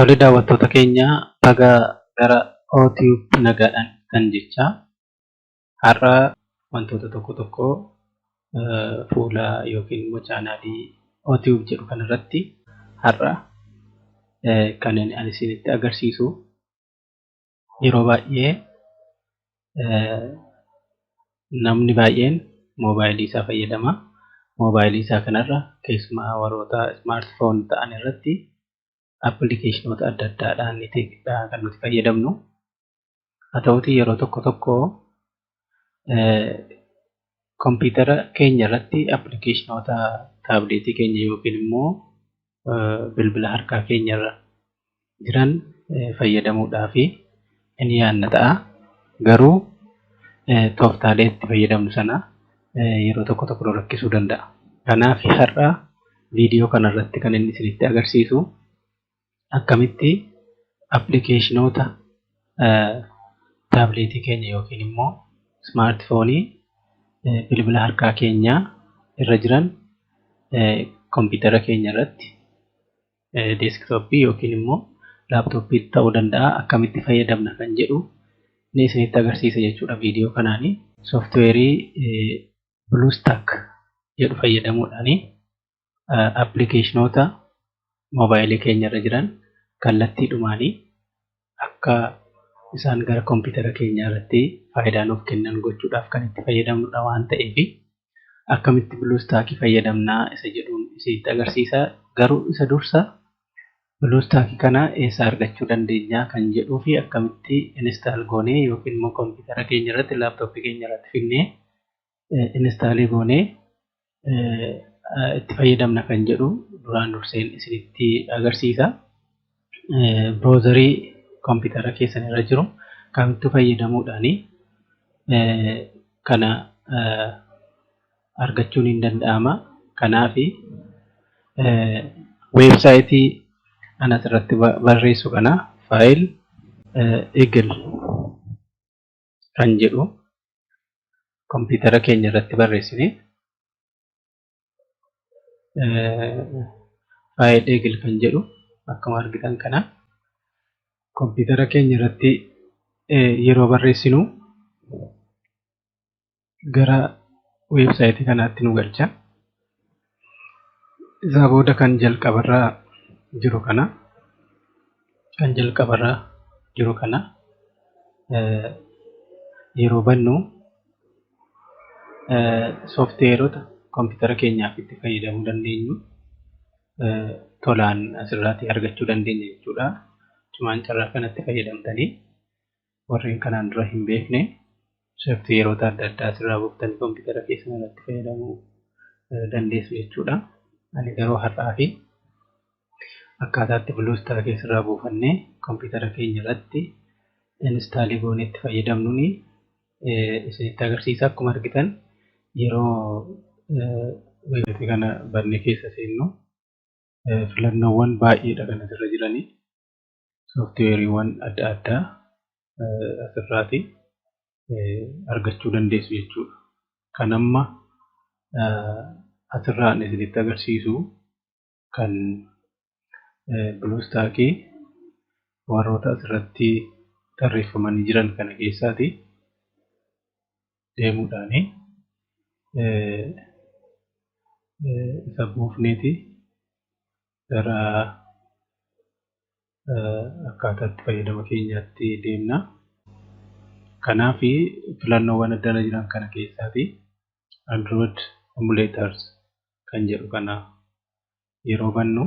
Tole daawwattoota keenya baga gara OTube nagaadhaan kan jecha har'a wantoota tokko fuula yookiin immoo chaanaalii OTube jedhu kanarratti har'a kan ani isinitti agarsiisu yeroo baay'ee namni baay'een moobaayilii isaa fayyadama. Moobaayilii isaa kanarra keessumaa warroota smartphone ta'an irratti appilikeeshinoota adda addaadhaan kan nuti fayyadamnu. Haa ta'uutii yeroo tokko kompiitara keenya irratti appilikeeshinoota taabileetii keenya yookiin immoo bilbila harkaa keenya irra jiran fayyadamuudhaaf ni yaadna ta'a. Garuu tooftaalee itti fayyadamnu sana yeroo tokko rakkisuu danda'a. Kanaaf har'a viidiyoo kanarratti kan inni isinitti agarsiisu akkamitti appilikeeshinoota taabileetii keenya yookiin immoo smartphone bilbila harkaa keenya irra jiran kompiitara keenya irratti deesktooppii yookiin immoo laaptooppii ta'uu danda'a akkamitti fayyadamna kan jedhu ni isinitti agarsiisa jechuudha. Viidiyoo kanaani sooftiweerii BlueStack jedhu fayyadamuudhaan appilikeeshinoota moobaayilii keenya irra jiran kallattiidhumaanii akka isaan gara kompiitara keenya irratti faayidaa nuuf kennan gochuudhaaf kan itti fayyadamnudha waan ta'eef akkamitti BlueStack fayyadamnaa isa jedhuun isinitti agarsiisa. Garuu isa dursa BlueStack kana eessa argachuu dandeenya kan jedhuu fi akkamitti install goonee yookiin immoo kompiitara keenya irratti laaptooppii keenya irratti finnee install goonee itti fayyadamna kan jedhu duraan durseen isinitti agarsiisa. Browserii kompiitara keessan irra jiru kamittuu fayyadamuudhaan kana argachuun ni danda'ama. Kanaaf weebsaayitii ana asirratti barreessu kana faayil eagle kan jedhu kompiitara keenya irratti barreessine faayil eagle kan jedhu akkuma argitan kana kompiitara keenya irratti yeroo barreessinu gara weebsaayitii kanaatti nu galcha. Isaa booda kan jalqabarraa jiru kana yeroo bannu sooftiweerota kompiitara keenyaaf itti fayyadamuu dandeenyu tolaan asirratti argachuu dandeenya jechuudha. Cumaan carraa kanatti fayyadamtanii warreen kanaan dura hin beekne sooftiweerota adda addaa asirraa buuftanii kompiitara keessan irratti fayyadamuu dandeessu jechuudha. Ani garuu har'aa fi akkaataatti BlueStack keessarraa buufannee kompiitara keenya irratti install goonee itti fayyadamnuun isinitti agarsiisa. Akkuma argitan yeroo weebsaayitii kana bannee keessa seennu filannoowwan baay'eedha kan asirra jiranii. Sooftiweeriiwwan adda addaa asirraati argachuu dandeessu jechuudha. Kan amma asirraan isinitti agarsiisu kan BlueStack warroota asirratti tarreeffamanii jiran kana keessaati deemuudhaan isa buufneeti gara akkaataatti fayyadama keenyaatti deemna. Kanaaf filannoowwan adda addaa jiran kana keessaati Android emulators kan jedhu kana yeroo bannu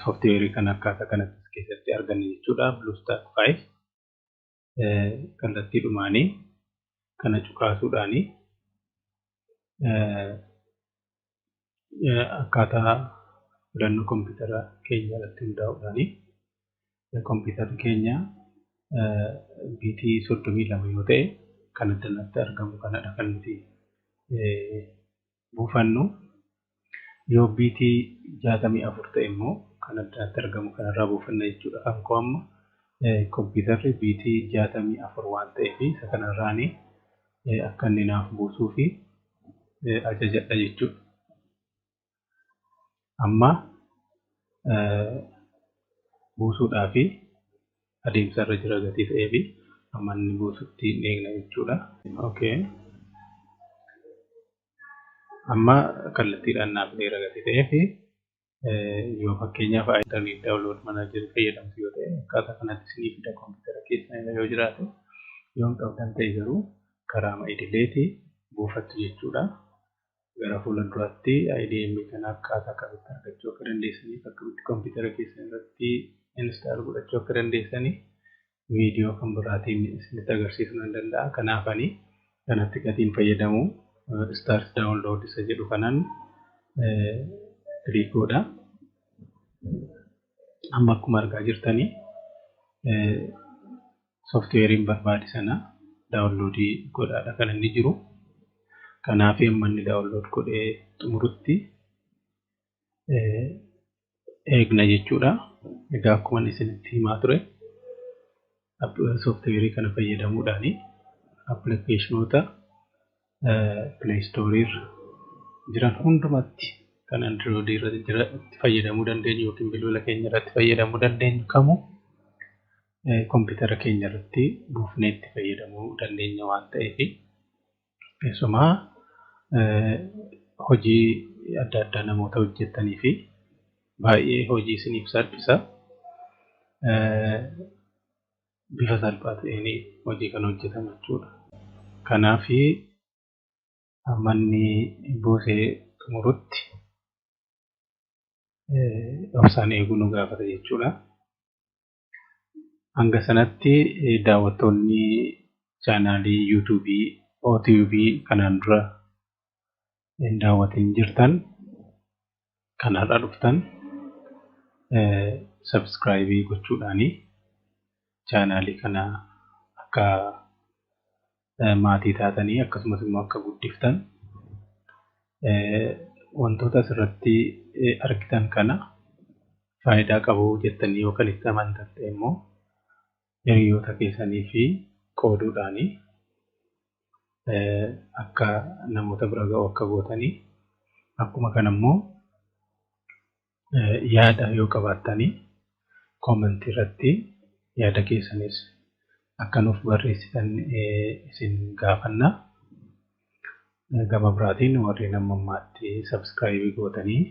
sooftiweerii kana akkaataa kanatti keessatti arganna jechuudha. BlueStack 5 kallattiidhumaanii kana cuqaasuudhaan akkaataa filannoo kompiitara keenya irratti hundaa'uudhaan kompiitarri keenya biitii 32 yoo ta'e kan addanatti argamu kanadha kan nuti buufannu. Yoo biitii 64 ta'e immoo kan addanatti argamu kanarraa buufanna jechuudha. Kan koo amma kompiitarri biitii 64 waan ta'eef isa kanarraan akka inni naaf buusuu fi ajajadha jechuudha. Amma buusuudhaa fi adeemsa irra jira gatii ta'ee fi amma inni buusutti hin eegna jechuudha. Okay. Amma kallattiidhaan naaf dheera gatii ta'ee fi yoo fakkeenyaaf internet download manager fayyadamtu yoo ta'e akkaataa kanatti isinii fida kompiitara keessan yoo jiraate yoo hin qabdan ta'e garuu karaa idileetii buufattu jechuudha. Gara fuula duraatti IDM kana akkaataa kamitti argachuu akka dandeessaniif akkamitti kompiitara keessan irratti install godhachuu akka dandeessanii viidiyoo kan biraatiin isinitti agarsiisuu nan danda'a. Kanaaf ani kanatti gatiin fayyadamu start download isa jedhu kanaan click godha. Amma akkuma argaa jirtanii softweeriin barbaade sana downloadii godhaadha kan inni jiru. Kanaaf amma inni download godhee xumurutti eegna jechuudha. Egaa akkuma isinitti himaa ture softweerii kana fayyadamuudhaan appilikeeshinoota Play Store irra jiran hundumatti kan Android irratti fayyadamuu dandeenyu yookiin bilbila keenya irratti fayyadamuu dandeenyu kamuu kompiitara keenya irratti buufnee itti fayyadamuu dandeenya waan ta'eef keessumaa hojii adda addaa namoota hojjetanii fi baay'ee hojii isiniif salphisa. Bifa salphaa ta'een hojii kan hojjetamu jechuudha. Kanaaf amma inni buusee xumurutti obsaan eeguu nu gaafata jechuudha. Hanga sanatti daawwattoonni chaanaalii yuutuubii OTV kanaan dura hin daawwatin jirtan kanarra dhuftan subscribe gochuudhaani chaanaalii kana akka maatii taatanii akkasumas immoo akka guddiftan wantoota asirratti argitan kana faayidaa qabu jettanii yookaan itti amantan ta'e immoo hiriyoota keessanii fi qooduudhaani akka namoota bira ga'u akka gootanii akkuma kana immoo yaada yoo qabaattanii koomentii irratti yaada keessanis akka nuuf barreessitan isin gaafanna. Gama biraatiin warreen amma ammaatti subscribe gootanii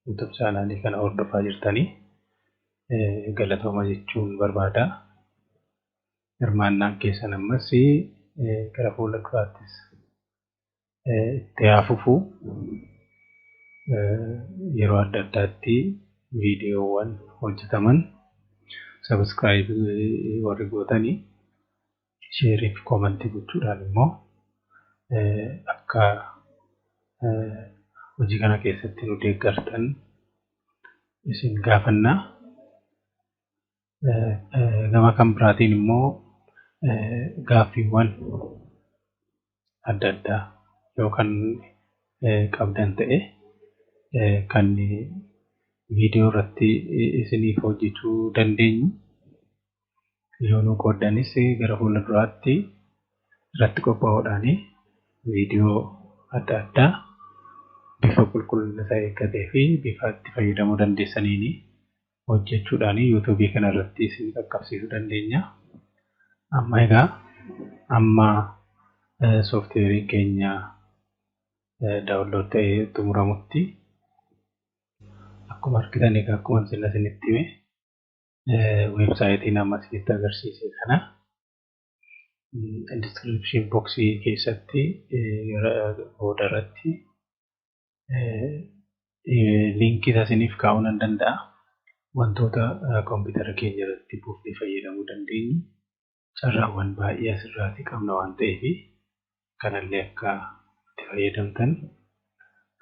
YouTube chaanaalii kana hordofaa jirtanii galatooma jechuun barbaada. Hirmaannaan keessan ammas gara fuula duraattis itti hafuufu yeroo adda addaatti viidiyoowwan hojjetaman subscribe warri gootanii share fi comment gochuudhaan immoo akka hojii kana keessatti nu deeggartan isin gaafanna. Gama kan biraatiin immoo gaaffiiwwan adda addaa yookaan qabdan ta'e kan viidiyoo irratti isiniif hojjechuu dandeenyu yoo nu qooddanis gara fuula duraatti irratti qophaa'uudhaan viidiyoo adda addaa bifa qulqullina isaa eeggatee fi bifa itti fayyadamuu dandeessaniin hojjechuudhaan yuutuubii kana irratti isin qaqqabsiisuu dandeenya. Amma egaa amma sooftiweerii keenya daawunlood ta'ee xumuramutti akkuma argitan egaa akkuma isinitti hime weebsaayitiin amma isinitti agarsiise kana description box keessatti booda irratti linkii isiniif kaa'uu nan danda'a. Wantoota kompiitara keenya irratti buufnee fayyadamuu dandeenyu carraawwan baay'ee asirratti qabna waan ta'eef kanallee akka itti fayyadamtan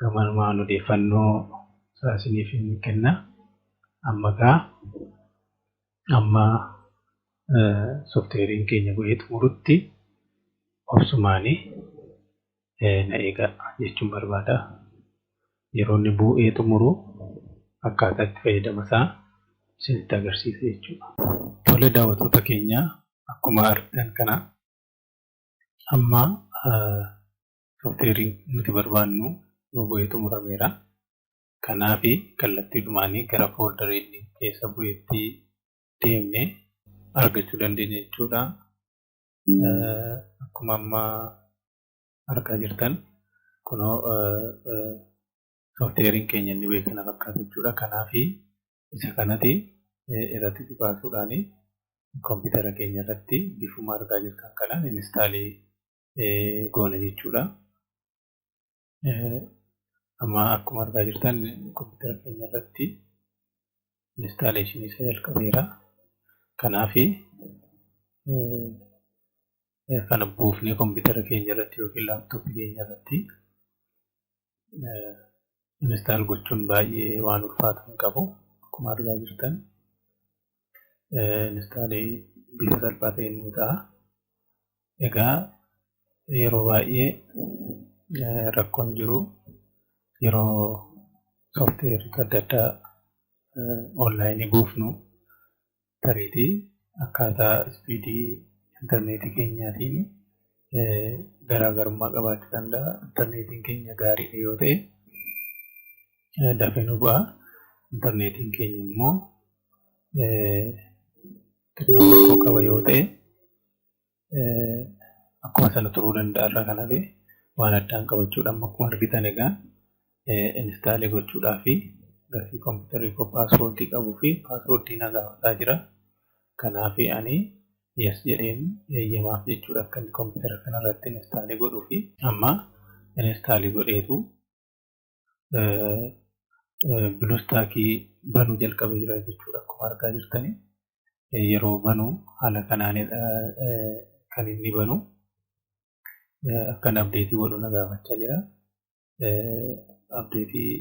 gamaan odeeffannoo isiniif ni kenna. Amma sooftiweeriin keenya bu'ee xumurutti obsumaanii na eegaa jechuun barbaada. Yeroo inni bu'ee xumuru akkaataa itti fayyadama isaa isinitti agarsiisa jechuudha. Tole daawwattoota keenya akkuma argitan kana amma sooftiweeriin nuti barbaannu nu bu'ee xumurameera. Kanaaf kallattiidhumaanii gara fooldarii inni keessa bu'eetti deemnee argachuu dandeenya jechuudha. Akkuma amma argaa jirtan kunoo sooftiweeriin keenya inni bu'e kana fakkaata jechuudha. Kanaaf isa kanatti irratti tuqaasuudhaan kompiitara keenya irratti bifuma argaa jirtan kanaan instaalii goona jechuudha. Amma akkuma argaa jirtan kompiitara keenya irratti instaaleeshinii isa jalqabeera. Kanaaf kana buufnee kompiitara keenya irratti yookiin laaptooppii keenya irratti instaal gochuun baay'ee waan ulfaatu hin qabu. Akkuma argaa jirtan instaalii bifa salphaa ta'een ni ta'a. Egaa yeroo baay'ee rakkoon jiru yeroo sooftiweerii adda addaa onlaayinii buufnu tariitii akkaataa ispiidii intarneetii keenyaatiin garaagarummaa qabaachuu danda'a. Intarneetiin keenya gaariidha yoo ta'e dafee nu bu'a. Intarneetiin keenya immoo xiqqoo rakkoo qaba yoo ta'e akkuma sana turuu danda'a. Irraa kan hafe waan addaan qabachuudhaan akkuma argitan egaa instaalee gochuudhaa fi gatii kompiitarii koo paaswoordii qabuu fi paaswoordii na gaafataa jira. Kanaaf ani yes jedheen eeyyamaaf jechuudha akka inni kompiitara kanarratti instaalee godhuu fi amma instaalee godheetu biluustaakii banuu jalqabee jira jechuudha. Akkuma argaa jirtani yeroo banuu haala kanaanidha kan inni banu. Akkan abdeetii godhu na gaafachaa jira. Abdeetii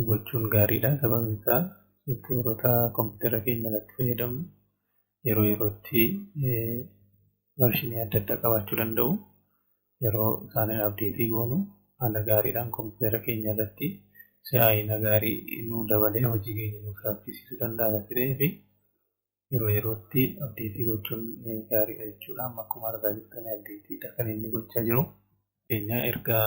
gochuun gaariidha. Sababni isaa sooftiweerota kompiitara keenya irratti fayyadamnu yeroo yerootti vershinii adda addaa qabaachuu danda'u. Yeroo isaaniin abdeetii goonu haala gaariidhaan kompiitara keenya irratti si'aayina gaarii nuu dabalee hojii keenya nuuf saffisiisuu danda'a ta'ee fi yeroo yerootti abdeetii gochuun gaariidha jechuudha. Amma akkuma argaa jirtan abdeetiidha kan inni gochaa jiru. Keenya erga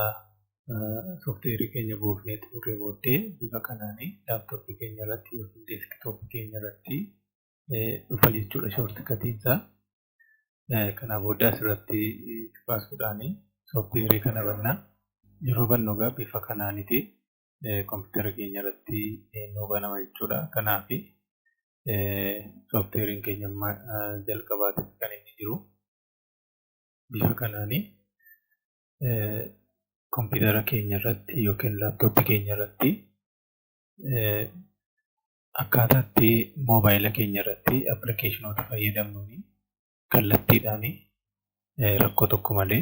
sooftiweerii keenya buufnee xumuree booddee bifa kanaan laaptooppii keenya irratti yookiin deeskitooppii keenya irratti dhufa jechuudha shoortikatiinsaa. Kana booda asirratti baasuudhaan sooftiweerii kana banna. Yeroo bannu egaa bifa kanaaniti kompiitara keenya irratti nu banama jechuudha. Kanaaf sooftiweeriin keenya jalqabaatti kan inni jiru bifa kanaani kompiitara keenya irratti yookiin laaptooppii keenya irratti akkaataatti moobaayila keenya irratti appilikeeshinoota fayyadamnuuni kallattiidhaan rakkoo tokko malee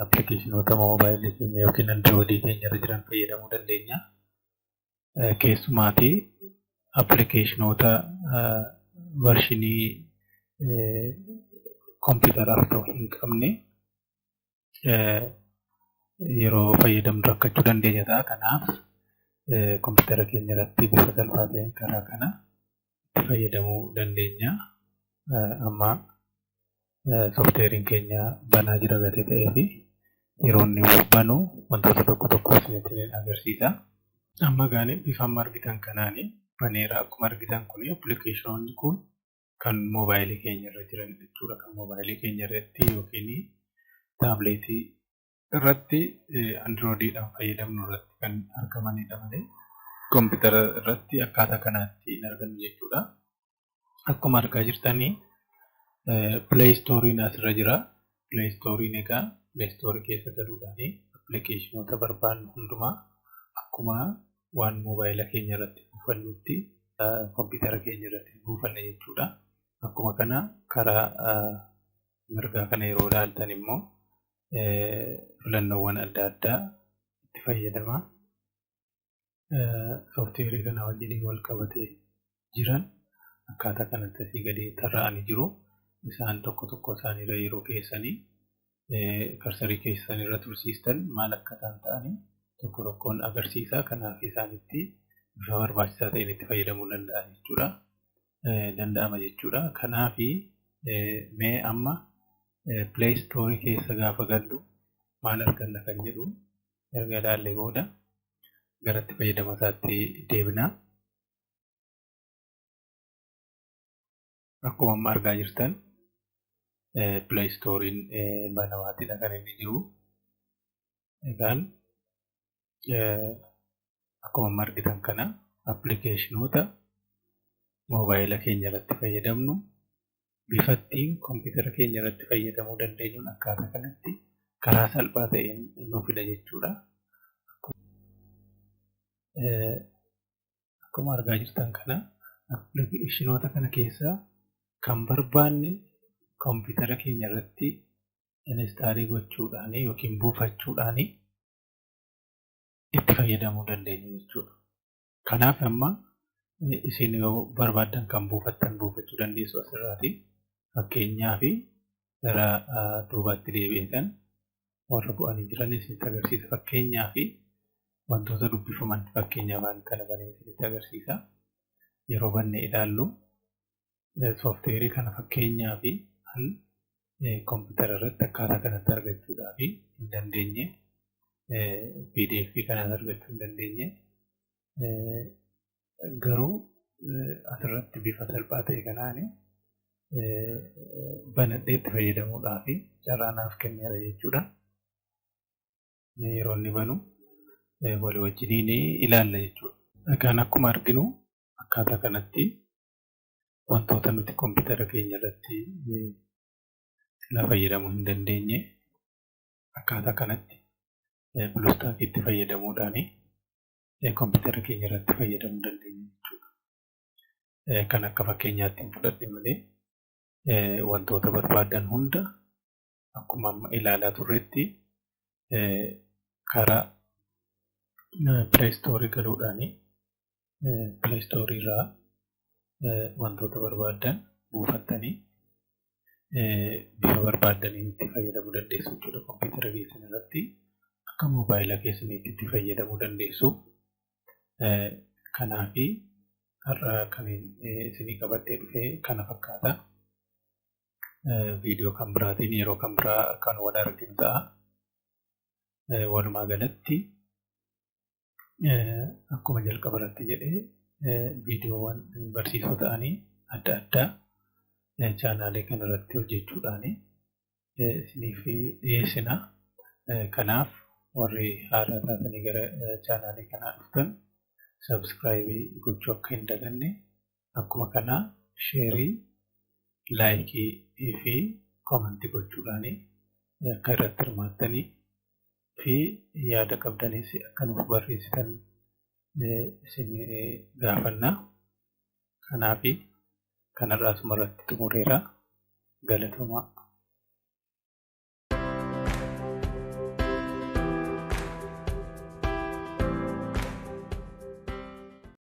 appilikeeshinoota moobaayilii keenya yookiin andiroodii keenya irra jiran fayyadamuu dandeenya. Keessumaatii appilikeeshinoota vershinii kompiitaraaf ta'u hin qabne yeroo fayyadamnu rakkachuu dandeenya ta'a. Kanaaf kompiitara keenya irratti bifa salphaa ta'een karaa kana itti fayyadamuu dandeenya. Amma sooftiweeriin keenya banaa jira gatii ta'ee fi yeroo inni banu wantoota tokko tokko isinitti agarsiisa. Amma gaanii bifa amma argitan kanaani baneera. Akkuma argitan kun appilikeeshinoonni kun kan moobaayilii keenya irra jiran jechuudha. Kan moobaayilii keenya irratti yookiin taabileetii irratti andiroodiidhaan fayyadamnu irratti kan argamanidha malee kompiitara irratti akkaataa kanaatti hin argamu jechuudha. Akkuma argaa jirtanii pileestooriin asirra jira. Pileestooriin egaa pileestoorii keessa galuudhaan appilikeeshinoota barbaannu hundumaa akkuma waan moobaayila keenya irratti buufannutti kompiitara keenya irratti buufanna jechuudha. Akkuma kana karaa mirgaa kana yeroo ilaaltan immoo filannoowwan adda addaa itti fayyadama. Sooftiweerii kana wajjin wal qabatee jiran akkaataa kanatti asii gadi tarraa'anii jiru. Isaan tokko tokko isaaniirra yeroo keessanii karsarii keessan irra tursiistan maal akka isaan ta'anii tokko tokkoon agarsiisa. Kanaaf isaanitti bifa barbaachisaa ta'een itti fayyadamuu danda'ama jechuudha. Kanaaf mee amma pileestoorii keessa gaafa gallu maal arganna kan jedhu erga ilaallee booda garatti fayyadama isaatti deebina. Akkuma amma argaa jirtan Play Storein banamaatidha kan inni jiru. Egaan akkuma amma argitan kana appilikeeshinoota moobaayila keenya irratti fayyadamnu bifa ittiin kompiitara keenya irratti fayyadamuu dandeenyuun akkaataa kanatti karaa salphaa ta'een nuuf fida jechuudha. Akkuma argaa jirtan kana appilikeeshinoota kana keessaa kan barbaanne kompiitara keenya irratti instaalii gochuudhaan yookiin buufachuudhaan itti fayyadamuu dandeenya jechuudha. Kanaaf amma isin yoo barbaadan kan buufachuu dandeessu asirraati. Fakkeenyaaf gara duubaatti deebi'eetan warra bu'anii jiran isinitti agarsiisa. Fakkeenyaaf wantoota dubbifaman fakkeenyaaf kana banee isinitti agarsiisa. Yeroo bannee ilaallu sooftiweerii kana fakkeenyaaf kompiitara irratti akkaataa kanatti argachuudhaaf hin dandeenye, PDF kanaan argachuu hin dandeenye, garuu asirratti bifa salphaa ta'e kanaan banadhee itti fayyadamuudhaaf carraa naaf kenneera jechuudha. Yeroo inni banu walii wajjiniin ilaalla jechuudha. Egaan akkuma arginu akkaataa kanatti wantoota nuti kompiitara keenya irratti fayyadamuu hin dandeenye akkaataa kanatti BlueStack itti fayyadamuudhaan kompiitara keenya irratti fayyadamuu dandeenya jechuudha. Kan akka fakkeenyaatti hin fudhadhe malee wantoota barbaadan hunda akkuma amma ilaalaa turretti karaa Play Store galuudhaan Play Store irraa wantoota barbaadan buufattanii bifa barbaadaniin itti fayyadamuu dandeessu jechuudha. Kompiitara keessan irratti akka moobaayila keessaniitti itti fayyadamuu dandeessu. Kanaaf har'a kan isinii qabadhee dhufe kana fakkaata. Viidiyoo kan biraatiin yeroo kan biraa kan wal arginu ta'a. Walumaa galatti akkuma jalqaba irratti jedhee viidiyoowwan barsiisoo ta'anii adda addaa chaanaalee kana irratti hojjechuudhaan isiniif dhiyeessina. Kanaaf warri haaraa taatanii gara chaanaalee kanaa dhuftan sabskiraayibii gochuu akka hin daganne, akkuma kanaa sheerii, laayikii fi koomentii gochuudhaan akka irratti hirmaattanii fi yaada qabdanis akka nuuf barreessitan isin gaafanna. Kanaaf kanarraa asumarratti xumureera. Galatoomaa.